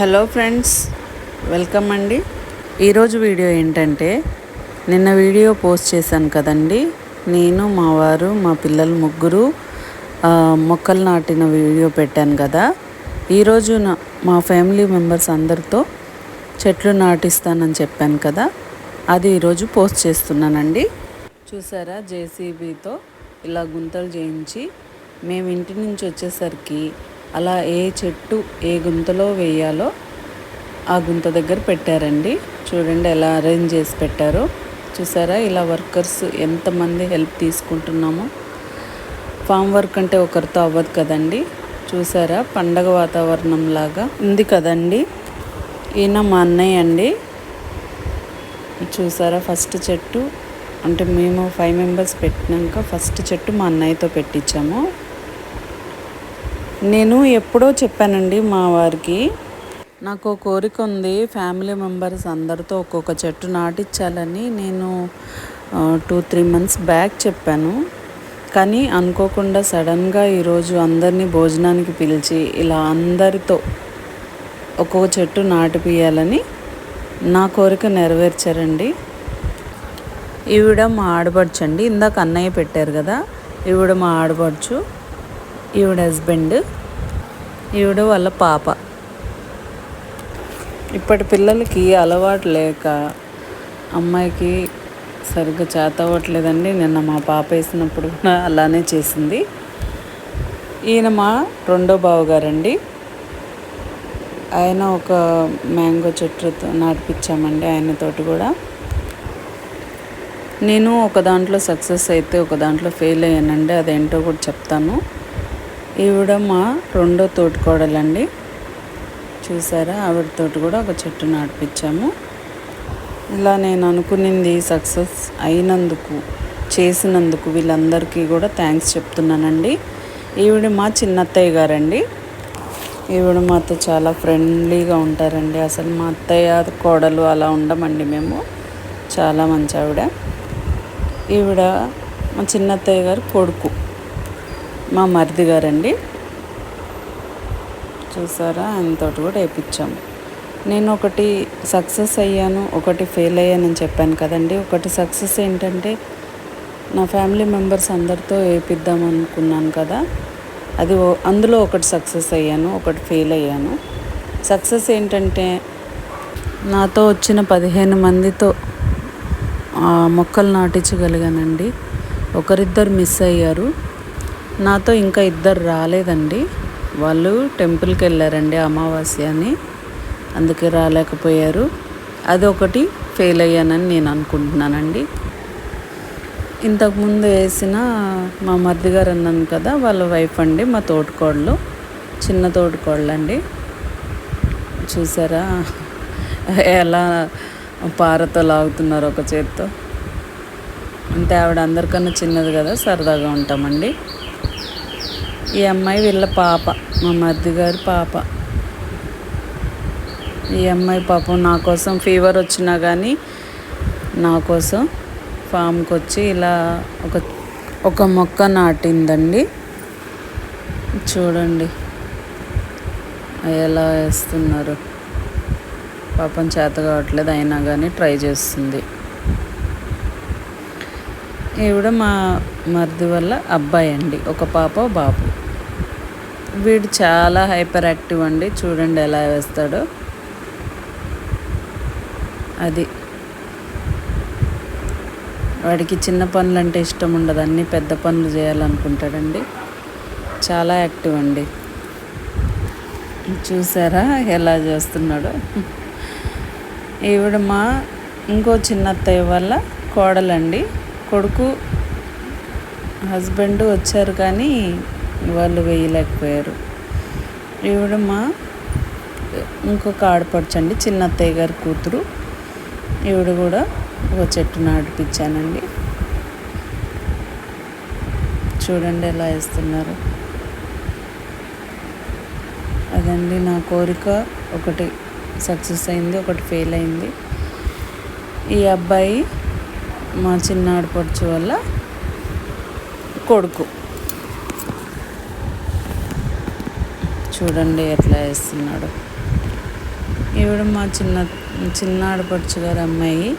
Hello friends, welcome అండి. ఈరోజు video ఏంటంటే, నిన్న వీడియో పోస్ట్ చేశాను కదండి. నేను, మా వారు, మా పిల్లలు ముగ్గురు మొక్కలు నాటిన వీడియో పెట్టాను కదా. ఈరోజు మా ఫ్యామిలీ మెంబర్స్ అందరితో చెట్లు నాటిస్తానని చెప్పాను కదా, అది ఈరోజు పోస్ట్ చేస్తున్నానండి. చూసారా, జేసీబీతో ఇలా గుంతలు చేయించి మేము ఇంటి నుంచి వచ్చేసరికి అలా ఏ చెట్టు ఏ గుంతలో వేయాలో ఆ గుంత దగ్గర పెట్టారండి. చూడండి ఎలా అరేంజ్ చేసి పెట్టారో. చూసారా, ఇలా వర్కర్స్ ఎంతమంది హెల్ప్ తీసుకుంటున్నామో. ఫామ్ వర్క్ అంటే ఒకరితో అవ్వదు కదండి. చూసారా, పండగ వాతావరణం లాగా ఉంది కదండి. ఈయన మా అన్నయ్య అండి. చూసారా, ఫస్ట్ చెట్టు అంటే మేము 5 మెంబర్స్ పెట్టినాక ఫస్ట్ చెట్టు మా అన్నయ్యతో పెట్టించాము. నేను ఎప్పుడో చెప్పానండి మా వారికి, నాకు కోరిక ఉంది ఫ్యామిలీ మెంబర్స్ అందరితో ఒక్కొక్క చెట్టు నాటించాలని. నేను 2-3 మంత్స్ బ్యాక్ చెప్పాను. కానీ అనుకోకుండా సడన్గా ఈరోజు అందరినీ భోజనానికి పిలిచి ఇలా అందరితో ఒక్కొక్క చెట్టు నాటిపియాలని నా కోరిక నెరవేర్చారండి. ఈవిడ మా ఆడపడుచు అండి. ఇందాక అన్నయ్య పెట్టారు కదా, ఈవిడ మా ఆడపడుచు, ఈవిడ హస్బెండ్, ఈవిడ వాళ్ళ పాప. ఇప్పటి పిల్లలకి అలవాటు లేక అమ్మాయికి సరిగ్గా చేత అవ్వట్లేదండి. నిన్న మా పాప వేసినప్పుడు అలానే చేసింది. ఈయన మా రెండో బావగారండి. ఆయన ఒక మ్యాంగో చెట్టుతో నాటిపించామండి ఆయనతోటి కూడా. నేను ఒక దాంట్లో సక్సెస్ అయితే ఒక దాంట్లో ఫెయిల్ అయ్యానండి. అదేంటో కూడా చెప్తాను. ఈవిడ మా రెండో తోటికోడలండి. చూసారా, ఆవిడతోటి కూడా ఒక చెట్టు నాటిపించాము. ఇలా నేను అనుకునింది సక్సెస్ అయినందుకు, చేసినందుకు వీళ్ళందరికీ కూడా థ్యాంక్స్ చెప్తున్నానండి. ఈవిడ మా చిన్నత్తయ్య గారండి. ఈవిడ మాతో చాలా ఫ్రెండ్లీగా ఉంటారండి. అసలు మా అత్తయ్య కోడలు అలా ఉండమండి మేము. చాలా మంచి ఆవిడ. ఈవిడ మా చిన్నత్తయ్య గారు కొడుకు, మా మరిది గారండి. చూసారా, ఆయనతో కూడా వేయించాము. నేను ఒకటి సక్సెస్ అయ్యాను, ఒకటి ఫెయిల్ అయ్యానని చెప్పాను కదండి. ఒకటి సక్సెస్ ఏంటంటే, నా ఫ్యామిలీ మెంబర్స్ అందరితో వేయిద్దాం అనుకున్నాను కదా, అది అందులో ఒకటి సక్సెస్ అయ్యాను, ఒకటి ఫెయిల్ అయ్యాను. సక్సెస్ ఏంటంటే, నాతో వచ్చిన 15 మందితో మొక్కలు నాటించగలిగానండి. ఒకరిద్దరు మిస్ అయ్యారు. నాతో ఇంకా 2 రాలేదండి. వాళ్ళు టెంపుల్కి వెళ్ళారండి అమావాస్య అని, అందుకే రాలేకపోయారు. అది ఒకటి ఫెయిల్ అయ్యానని నేను అనుకుంటున్నానండి. ఇంతకుముందు వేసిన మా మరిది గారు అన్నాను కదా, వాళ్ళ వైఫ్ అండి, మా తోటికోడలు, చిన్న తోటికోడలు అండి. చూసారా ఎలా పారతో లాగుతున్నారు ఒక చేత్తో. అంటే ఆవిడ అందరికన్నా చిన్నది కదా, సరదాగా ఉంటామండి. ఈ అమ్మాయి వీళ్ళ పాప, మా మరిది గారి పాప. ఈ అమ్మాయి పాపం నా కోసం ఫీవర్ వచ్చినా కానీ నా కోసం ఫామ్కి వచ్చి ఇలా ఒక మొక్క నాటిందండి. చూడండి ఎలా వేస్తున్నారు. పాపం చేత కావట్లేదు, అయినా కానీ ట్రై చేస్తుంది. ఈవిడ మా మరిది వల్ల అబ్బాయి అండి, ఒక పాప బాబు. వీడు చాలా హైపర్ యాక్టివ్ అండి. చూడండి ఎలా వేస్తాడో. అది వాడికి చిన్న పనులు అంటే ఇష్టం ఉండదు, అన్నీ పెద్ద పనులు చేయాలనుకుంటాడండి. చాలా యాక్టివ్ అండి. చూసారా ఎలా చేస్తున్నాడో. ఈవిడ మా ఇంకో చిన్నత్తయ్య వల్ల కోడలండి. కొడుకు హస్బెండ్ వచ్చారు కానీ వాళ్ళు వేయలేకపోయారు. ఈవిడ మా ఇంకొక ఆడపడుచండి, చిన్నత్తయ్య గారి కూతురు. ఈవిడ కూడా ఒక చెట్టు నాటిపించానండి. చూడండి ఎలా వేస్తున్నారు. అదండి నా కోరిక. ఒకటి సక్సెస్ అయింది, ఒకటి ఫెయిల్ అయింది. ఈ అబ్బాయి మా చిన్న ఆడపడుచు వల్ల కొడుకు. చూడండి ఎట్లా వేస్తున్నాడు. ఈవిడ మా చిన్న ఆడపడుచు గారు అమ్మాయి.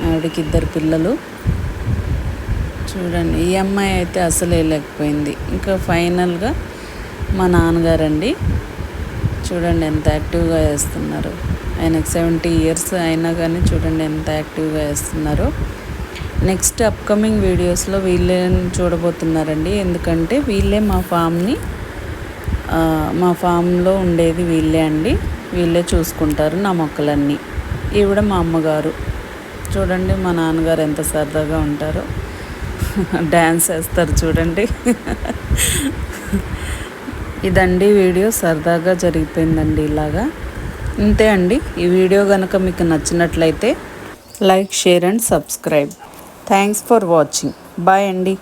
ఆవిడకి 2 పిల్లలు. చూడండి, ఈ అమ్మాయి అయితే అసలే లేకపోయింది. ఇంకా ఫైనల్గా మా నాన్నగారండి. చూడండి ఎంత యాక్టివ్గా వేస్తున్నారు. ఆయనకు 70 ఇయర్స్ అయినా కానీ చూడండి ఎంత యాక్టివ్గా వేస్తున్నారో. నెక్స్ట్ అప్కమింగ్ వీడియోస్లో వీళ్ళే చూడబోతున్నారండి. ఎందుకంటే వీళ్ళే మా ఫామ్లో ఉండేది వీళ్ళే అండి. వీళ్ళే చూసుకుంటారు నా మొక్కలన్నీ. ఈవిడ మా అమ్మగారు. చూడండి మా నాన్నగారు ఎంత సరదాగా ఉంటారో. డ్యాన్స్ వేస్తారు చూడండి. ఇదండి వీడియో, సరదాగా జరిగిపోయిందండి ఇలాగా. ఇంతే అండి. ఈ వీడియో కనుక మీకు నచ్చినట్లయితే like, share and subscribe. Thanks for watching. Bye అండి.